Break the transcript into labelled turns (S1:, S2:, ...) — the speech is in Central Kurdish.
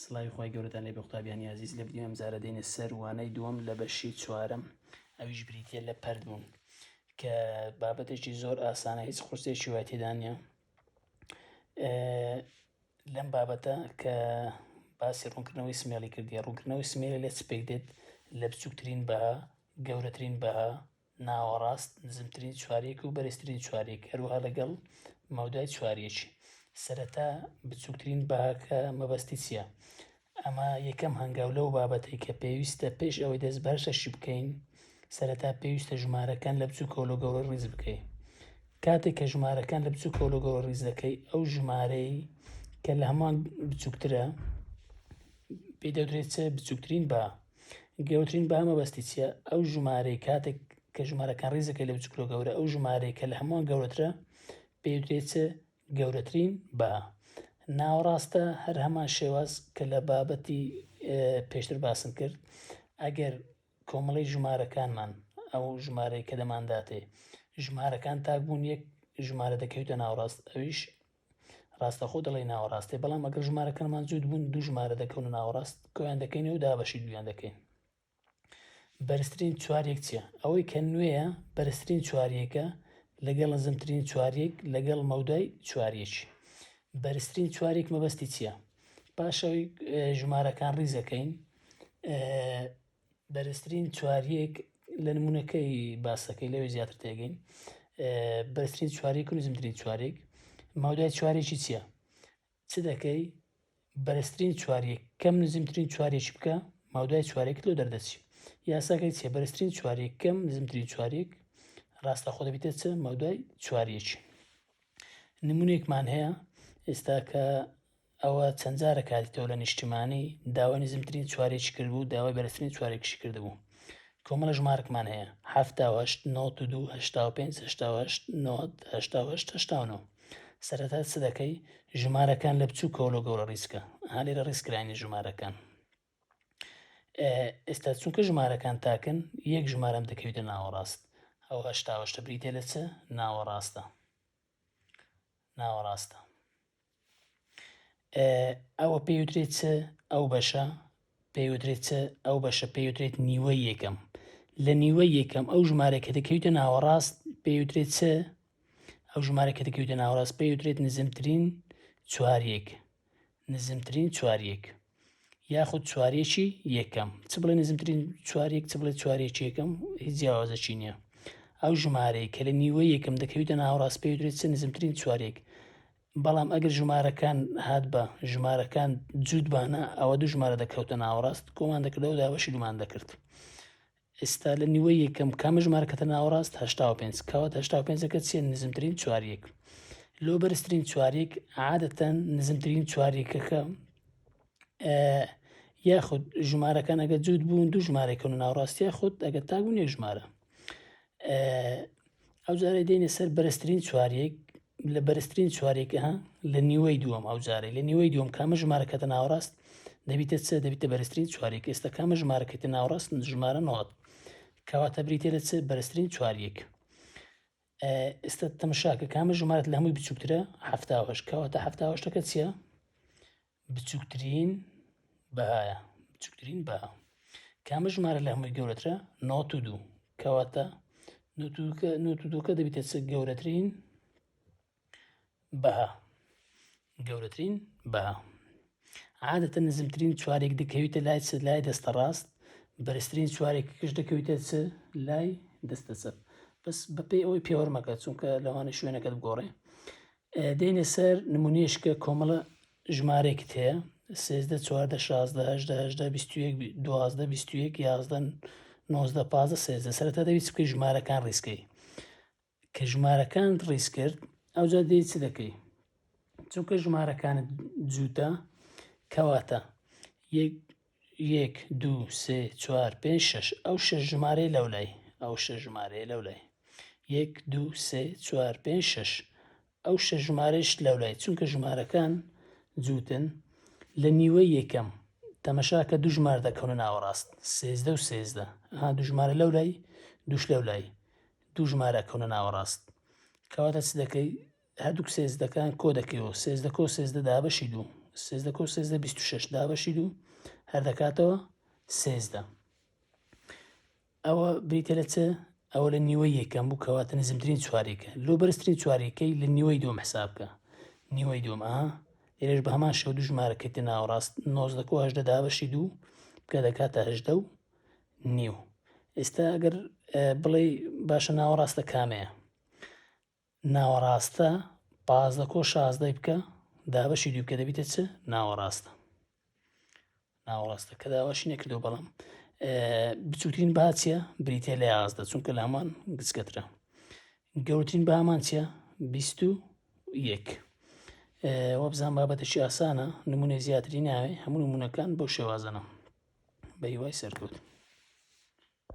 S1: سڵاوی خۆی گەورەتان لێ بە قوتابیانی عزیز لە ڤیدیۆ ئەمجارە دێنە سەر وانەی دووەم لە بەشی چوارەم ئەویش بریتیە لە پەردبوون کە بابەتێکی زۆر ئاسانە هیچ قورسێکی وای تێدا نییە لەم بابەتە کە باسی ڕوونکردنەوەی سمێڵی کردیە ڕوونکردنەوەی سمێڵی لە چ پێک دێت لە بچووکترین بەها گەورەترین بەها ناوەڕاست نزمترین چوارەیەک و بەرزترین چوارەیەک هەروەها لەگەڵ مەودای چوارەیەکی سەرەتا بچووکترین بەهاکە مەبەستی چییە؟ ئەمە یەکەم هەنگاو لەو بابەتەی کە پێویستە پێش ئەوەی دەست بەرشەشی بکەین سەرەتا پێویستە ژمارەکان لە بچووکەوە لە گەورە ڕیز بکەین. کاتێک کە ژمارەکان لە بچووکەوە لە گەورە ڕیز دەکەی ئەو ژمارەی کە لە هەمان بچووکترە پێی دەوترێت چە بچووکترین بە گەورەترین بە مەبەستی چییە؟ ئەو ژمارەی کاتێک کە ژمارەکان ڕیز دەکەی لە بچووک لە گەورە ئەو ژمارەی کە لە هەمووان گەورەترە پێی دەوترێت چە گەورەترین بە. ناوەڕاستە هەر هەمان شێواز کە لە بابەتی پێشتر باسم کرد ئەگەر کۆمەڵی ژمارەکانمان ئەو ژمارەی کە دەمانداتێ ژمارەکان تاک بوون یەک ژمارە دەکەویتە ناوەڕاست ئەویش ڕاستەخۆ دەڵێ ناوەڕاستێ بەڵام ئەگەر ژمارەکانمان جووت بوون دوو ژمارە دەکەون ناوەڕاست کۆیان دەکەینەوە و دابەشی دویان دەکەین. بەرزترین چوارەیەک چییە؟ ئەوەی کە نوێیە بەرزترین چوارەیەکە لەگەڵ نزمترین چوارەیەک لەگەڵ مەودای چوارەیەکی. بەرزترین چوارێک مەبەستی چییە؟ پاشەوەی ژمارەکان ڕیزەکەین بەرزترین چوارەیەک لە نمونونەکەی باسەکەی لەوێ زیاتر تێگەین بەرزترین چوارەیەک و نزمترین چوارێک مەودای چوارێکی چییە؟ چ دەکەی بەرزترین چوارەیەک کەم نزمترین چوارێکی بکە مەودای چوارێک لەو دەردەچی. یاساکەی چیە؟ بەرزترین چوارەیەک کەم نزمترین چوارێک ڕاستەخۆ دەبێتە چ مەودای چوارەیەکی. نمونونێکمان هەیە ئێستا کە ئەوە چەند جارە کاتیتەوە لە نیشتیمانی داوای نزمترین چوارێکی کردبوو داوای بەرزترین چوارێکیشی کردبوو. کۆمەڵە ژمارەکمان هەیە 78 92 85 88 90 88 89. سەرەتا چ دەکەی؟ ژمارەکان لە بچووکەوە لە گەورە ڕیزکە هەلێرە ڕیزکرانی ژمارەکان. ئێستا چونکە ژمارەکان تاکن یەک ژمارەم دەکەویتە ناوەڕاست ئەو 88 بریتێ لە چ ناوەڕاستە. ناوەڕاستە ئەوە پێوترێت چ ئەو بەشە پێوترێت چ ئەو بەشە پێوترێت نیوەی یەکەم لە نیوەی یەکەم ئەو ژمارەکە دەکەویتە ناوەڕاست پێوترێت چ ئەو ژمارەکە دەکەویتە ناوەڕاست پێوترێت نزمترین چوارەیەک نزمترین چوارەیەک یاخود چوارێکی یەکەم چ بڵێ نزمترین چوارەیەک چ بڵێ چوارێکی یەکەم هیچ جیاوازەکی نییە. ئەو ژمارەی کە لە نیوەی یەکەم دەکەویتە ناوەڕاست پێوترێت چ نزمترین چوارەیەک. بەڵام ئەگەر ژمارەکان هات بە ژمارەکان جووت بانە ئەوە دوو ژمارە دەکەوتە ناوەڕاست کۆمان دەکردەوە داوەشی دوومان دەکرد. ئێستا لە نیوەی یەکەم کامە ژمارەکەتە ناوەڕاست 85 کەواتە 85ەکە چیە؟ نزمترین چوارەیەک. لۆ بەرزترین چوارەیەک عادەتەن نزمترین چوارەیەکەکە یاخود ژمارەکان ئەگە جووت بوون دوو ژمارەکەون ناوەڕاست یاخود ئەگە تاک بوون یەک ژمارە. ئەو جارە دێنێ سەر بەرزترین چوارەیەک لە بەرزترین چوارێکە لە نیوەی دووەم ئەو جارە لە نیوەی دووەم کامە ژمارەکەتە ناوەڕاست دەبیتە چ دەبیتە بەرزترین چوارێک. ئێستا کامە ژمارەکەتە ناوەڕاست ژمارە 90 کەواتە بریتێ لە چ بەرزترین چوارەیەک. ئێستا تەماشاکە کامە ژمارەت لە هەمووی بچووکترە 78 کەواتە 78ەکە چییە؟ بچووکترین بەهایە بچووکترین بەها. کامە ژمارە لە هەمووی گەورەترە 92 کەواتە 92کە دەبیتە چ گەورەترین بەها گەورەترین بەها. عادەتە نزمترین چوارێک دەکەویتە لای چ لای دەستە ڕاست بەرزترین چوارێکش دەکەویتە چ لای دەستە چەپ. بەس بەپێی ئەوەی پێوەرمەکە چونکە لەوانە شوێنەکەت بگۆڕێ. دێنێ سەر نمونێشکە کۆمەڵە ژمارێکت هەیە 13 14 16 18 18 21 12 21 11 19 15 13 سەرەتا دەویست بکەی ژمارەکان ڕیزکەی کە ژمارەکان ڕیز کرد ئەوجا دەی چ دەکەی؟ چونکە ژمارەکانت جووتە کەواتە 1 2 3 4 5 6 ئەو شەش ژمارەی لەو لای ئەو شەش ژمارەیە لەو لای 1 2 3 4 5 6 ئەو شەش ژمارەش لەو لای چونکە ژمارەکان جووتن لە نیوەی یەکەم تەمەشاکە دوو ژمارە دەکەونە ناوەڕاست 13 و 13 دوو ژمارە لەو لای دووش لەو لای دوو ژمارە کەونە ناوەڕاست کەواتە چ دەکەی؟ هەردووک سێزدەکان کۆ دەکەیەوە 13 کۆ 13 دابەشی 2 13 26 دابەشی 2 هەر دەکاتەوە 13. ئەوە بریتە لە چ؟ ئەوە لە نیوەی یەکەم بوو کەواتە نزمترین چوارێکە. لۆ بەرزترین چوارێکەی لە نیوەی دووەم حساب بکە. نیوەی دووەم لێرەش بە هەمان شێوە دوو ژمارەکەیتە ناوەڕاست 19 دابەشی 2 بکە دەکاتە 18 و نیو. ئێستا ئەگەر بڵێ باشە ناوەڕاستە کامەیە؟ ناوەڕاستە 15 16 بکە دابەشی 2 بکە دەبیتە چ؟ ناوەڕاستە. ناوەڕاستە کە داواشی نەکردو بەڵام بچووترین با چییە؟ بریتە لە 11 چونکە لە هەمان گچکەترە. گەورەترین با هەمان چییە؟ 21. وە بزان بابەتێکی ئاسانە، نمونەی زیاتری ناوێ، هەموو نمونونەکان بەو شێوازەنە بە هیوای سەرکەوت.